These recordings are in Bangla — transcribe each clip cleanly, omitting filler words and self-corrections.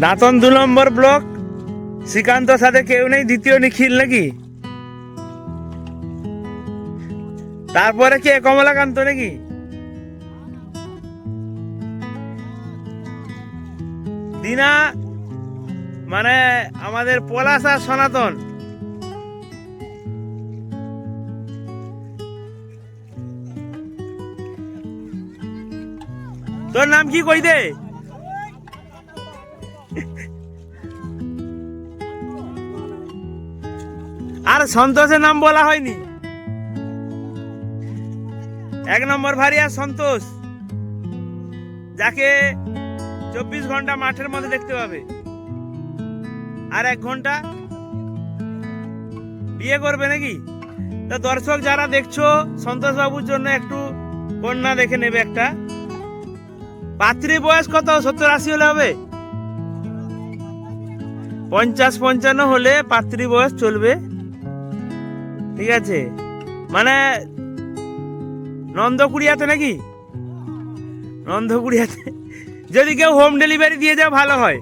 দাঁতন 2 নম্বর ব্লক। শ্রীকান্তর সাথে কেউ নেই, দ্বিতীয় নিখিল নাকি? তারপরে কে? কমলাকান্ত নাকি? দিনা মানে আমাদের পলাশ আর সনাতন। তোর নাম কি কই দে? আর সন্তোষের নাম বলা হয়নি। 1 নম্বর ভারিয়া সন্তোষ, যাকে 24 ঘন্টা মাঠের মধ্যে দেখতে পাবে। আর 1 ঘন্টা বিয়ে করবে নাকি? তো দর্শক যারা দেখছো, সন্তোষ বাবুর জন্য একটু কন্যা দেখে নেবে একটা। পাত্রী বয়স কত? 70-80 হলে হবে? 50-55 হলে পাত্রী বয়স চলবে। ঠিক আছে, মানে নন্দকুড়িয়াতে নাকি? নন্দকুড়িয়াতে যদি কেউ হোম ডেলিভারি দিয়ে যাও ভালো হয়।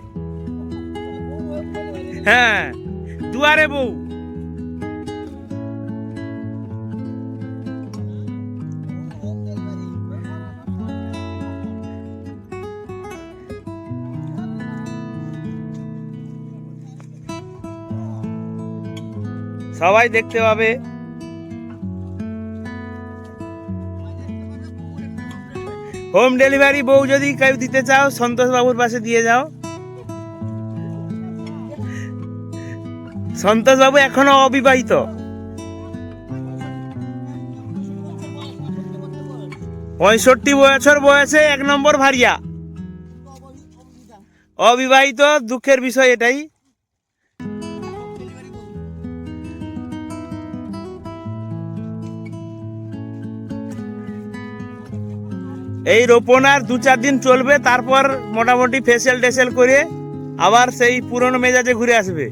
হ্যাঁ, দুয়ারে বউ। সবাই দেখতে পাবে। হোম ডেলিভারি বউ যদি কেউ দিতে চাও, সন্তোষ বাবুর পাশে দিয়ে যাও। সন্তোষ বাবু এখনো অবিবাহিত। পঁয়ষট্টি বছর বয়সে 1 নম্বর ভারিয়া, অবিবাহিত। দুঃখের বিষয় এটাই। এই রোপণ আর 2-4 দিন চলবে, তারপর মোটামুটি ফেসিয়াল টেসিয়াল করে আবার সেই পুরনো মেজাজে ঘুরে আসবে।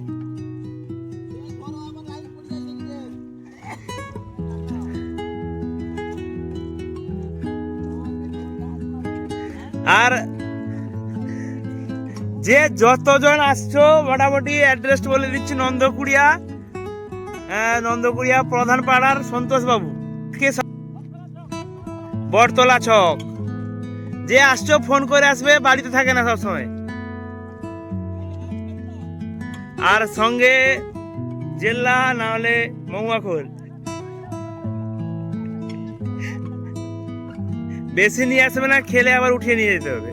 আর যে যতজন আসছো মোটামুটি অ্যাড্রেস বলে দিচ্ছি। নন্দকুড়িয়া প্রধান পাড়ার সন্তোষ বাবু, বটতলা ছক। যে আসছো ফোন করে আসবে, বাড়িতে থাকে না সবসময়। আর সঙ্গে জেল্লা না হলে মহুয়াখোল। বেশি নিয়ে আসবে না, খেলে আবার উঠিয়ে নিয়ে যেতে হবে।